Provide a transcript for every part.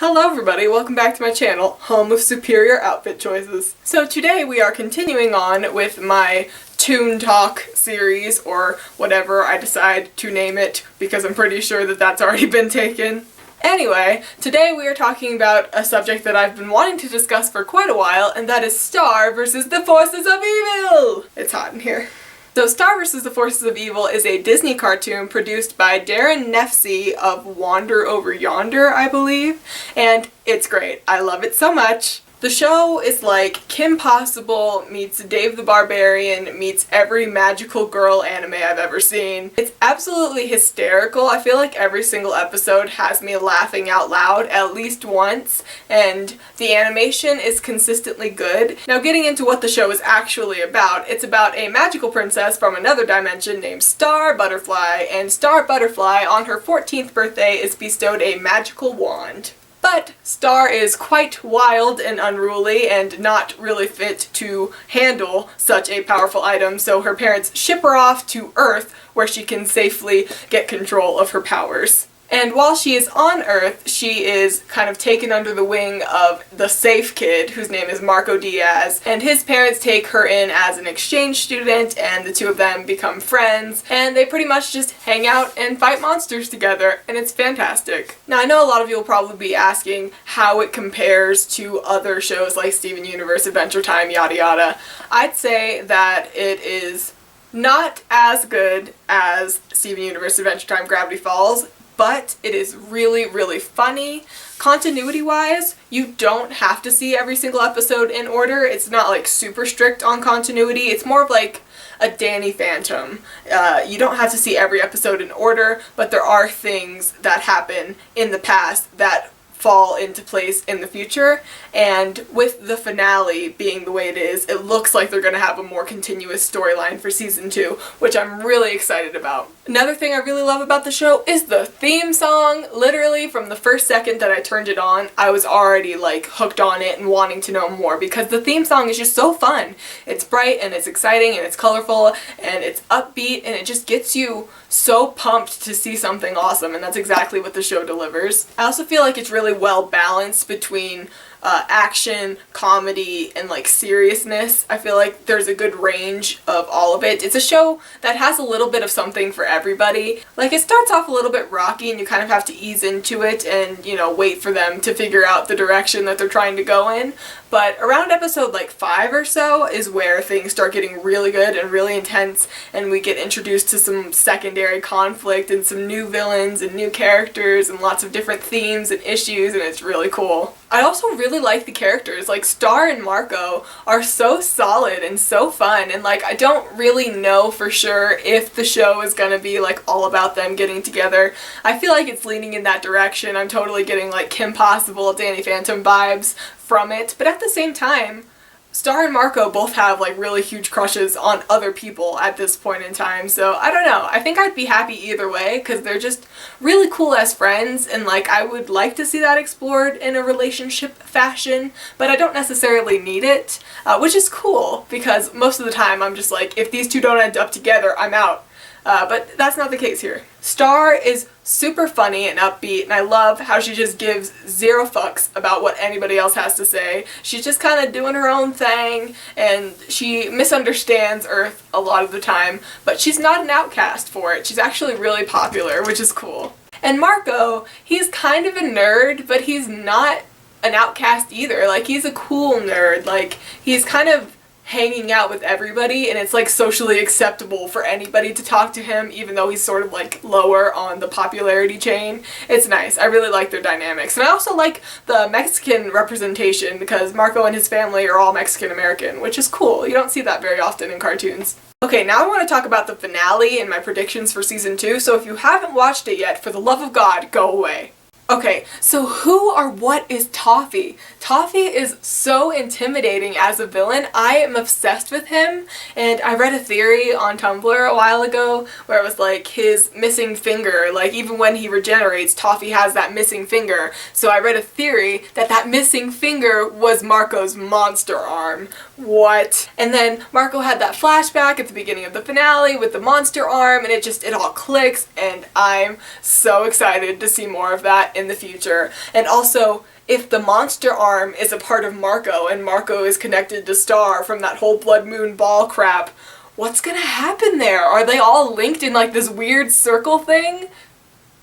Hello everybody, welcome back to my channel, home of superior outfit choices. So today we are continuing on with my Toon Talk series, or whatever I decide to name it, because I'm pretty sure that that's already been taken. Anyway, today we are talking about a subject that I've been wanting to discuss for quite a while, and that is Star versus the Forces of Evil! It's hot in here. So Star vs. the Forces of Evil is a Disney cartoon produced by Darren Nefsey of Wander Over Yonder, I believe, and it's great. I love it so much. The show is like Kim Possible meets Dave the Barbarian meets every magical girl anime I've ever seen. It's absolutely hysterical. I feel like every single episode has me laughing out loud at least once, and the animation is consistently good. Now, getting into what the show is actually about, it's about a magical princess from another dimension named Star Butterfly, and Star Butterfly on her 14th birthday is bestowed a magical wand. But Star is quite wild and unruly and not really fit to handle such a powerful item, so her parents ship her off to Earth where she can safely get control of her powers. And while she is on Earth, she is kind of taken under the wing of the safe kid, whose name is Marco Diaz, and his parents take her in as an exchange student, and the two of them become friends, and they pretty much just hang out and fight monsters together, and it's fantastic. Now, I know a lot of you will probably be asking how it compares to other shows like Steven Universe, Adventure Time, yada yada. I'd say that it is not as good as Steven Universe, Adventure Time, Gravity Falls, but it is really, really funny. Continuity-wise, you don't have to see every single episode in order. It's not like super strict on continuity. It's more of like a Danny Phantom. You don't have to see every episode in order, but there are things that happen in the past that fall into place in the future, and with the finale being the way it is, it looks like they're going to have a more continuous storyline for season 2, which I'm really excited about. Another thing I really love about the show is the theme song. Literally from the first second that I turned it on, I was already like hooked on it and wanting to know more, because the theme song is just so fun. It's bright and it's exciting and it's colorful and it's upbeat, and it just gets you so pumped to see something awesome, and that's exactly what the show delivers. I also feel like it's really well balanced between action, comedy, and like seriousness. I feel like there's a good range of all of it. It's a show that has a little bit of something for everybody. Like, it starts off a little bit rocky and you kind of have to ease into it and, you know, wait for them to figure out the direction that they're trying to go in. But around episode like 5 or so is where things start getting really good and really intense, and we get introduced to some secondary conflict and some new villains and new characters and lots of different themes and issues, and it's really cool. I also really like the characters. Like, Star and Marco are so solid and so fun, and like, I don't really know for sure if the show is gonna be like all about them getting together. I feel like it's leaning in that direction. I'm totally getting like Kim Possible, Danny Phantom vibes from it, but at the same time, Star and Marco both have like really huge crushes on other people at this point in time, so I don't know. I think I'd be happy either way, because they're just really cool as friends, and like, I would like to see that explored in a relationship fashion, but I don't necessarily need it, which is cool, because most of the time I'm just like, if these two don't end up together, I'm out. But that's not the case here. Star is super funny and upbeat, and I love how she just gives zero fucks about what anybody else has to say. She's just kind of doing her own thing, and she misunderstands Earth a lot of the time, but she's not an outcast for it. She's actually really popular, which is cool. And Marco, he's kind of a nerd, but he's not an outcast either. Like, he's a cool nerd. Like, he's kind of hanging out with everybody, and it's like socially acceptable for anybody to talk to him, even though he's sort of like lower on the popularity chain. It's nice. I really like their dynamics. And I also like the Mexican representation, because Marco and his family are all Mexican American, which is cool. You don't see that very often in cartoons. Okay, now I want to talk about the finale and my predictions for season 2, so if you haven't watched it yet, for the love of God, go away. Okay, so who or what is Toffee? Toffee is so intimidating as a villain. I am obsessed with him, and I read a theory on Tumblr a while ago where it was like his missing finger, like even when he regenerates, Toffee has that missing finger. So I read a theory that that missing finger was Marco's monster arm. What? And then Marco had that flashback at the beginning of the finale with the monster arm, and it all clicks, and I'm so excited to see more of that. that in the future. And also, if the monster arm is a part of Marco and Marco is connected to Star from that whole Blood Moon Ball crap, what's gonna happen there? Are they all linked in like this weird circle thing?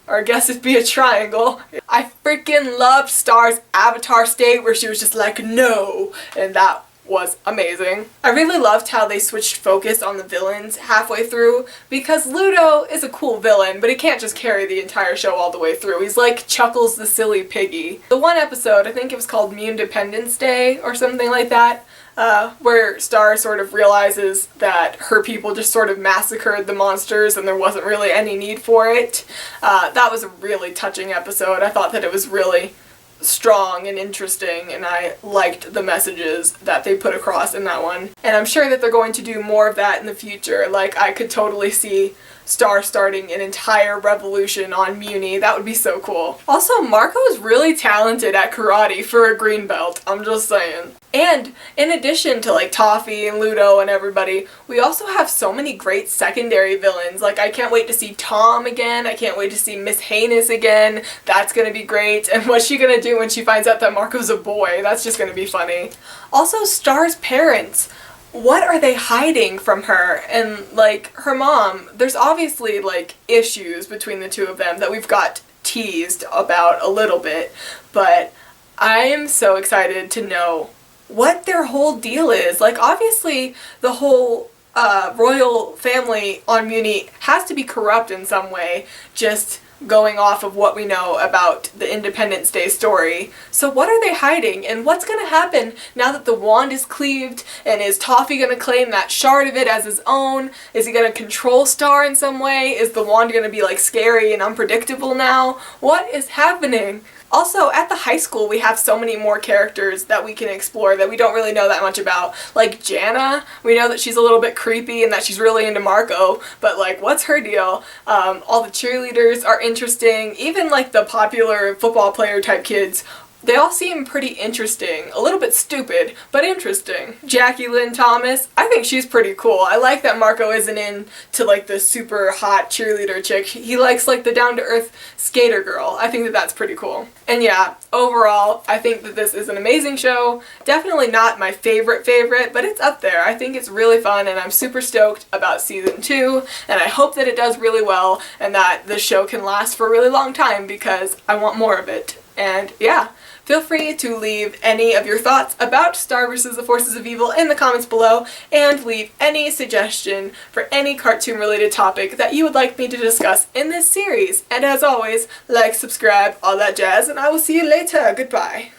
Or I guess it'd be a triangle. I freaking loved Star's avatar state where she was just like, no, and that was amazing. I really loved how they switched focus on the villains halfway through, because Ludo is a cool villain, but he can't just carry the entire show all the way through. He's like Chuckles the Silly Piggy. The one episode, I think it was called Independence Day or something like that, where Star sort of realizes that her people just sort of massacred the monsters and there wasn't really any need for it. That was a really touching episode. I thought that it was really strong and interesting, and I liked the messages that they put across in that one. And I'm sure that they're going to do more of that in the future. Like, I could totally see Star starting an entire revolution on Muni. That would be so cool. Also, Marco is really talented at karate for a green belt. I'm just saying. And in addition to like Toffee and Ludo and everybody, we also have so many great secondary villains. Like, I can't wait to see Tom again. I can't wait to see Miss Heinous again. That's gonna be great. And what's she gonna do when she finds out that Marco's a boy? That's just gonna be funny. Also, Star's parents. What are they hiding from her? And like her mom, there's obviously like issues between the two of them that we've got teased about a little bit, but I am so excited to know what their whole deal is. Like, obviously the whole royal family on Muni has to be corrupt in some way, just going off of what we know about the Independence Day story. So what are they hiding, and what's gonna happen now that the wand is cleaved, and is Toffee gonna claim that shard of it as his own? Is he gonna control Star in some way? Is the wand gonna be like scary and unpredictable now? What is happening? Also, at the high school, we have so many more characters that we can explore that we don't really know that much about. Like Jana, we know that she's a little bit creepy and that she's really into Marco, but like, what's her deal? All the cheerleaders are interesting. Even like the popular football player type kids, they all seem pretty interesting. A little bit stupid, but interesting. Jackie Lynn Thomas, I think she's pretty cool. I like that Marco isn't into like the super hot cheerleader chick. He likes like the down-to-earth skater girl. I think that that's pretty cool. And yeah, overall, I think that this is an amazing show. Definitely not my favorite, but it's up there. I think it's really fun, and I'm super stoked about season 2, and I hope that it does really well and that the show can last for a really long time because I want more of it. And yeah. Feel free to leave any of your thoughts about Star vs. the Forces of Evil in the comments below, and leave any suggestion for any cartoon-related topic that you would like me to discuss in this series. And as always, like, subscribe, all that jazz, and I will see you later. Goodbye.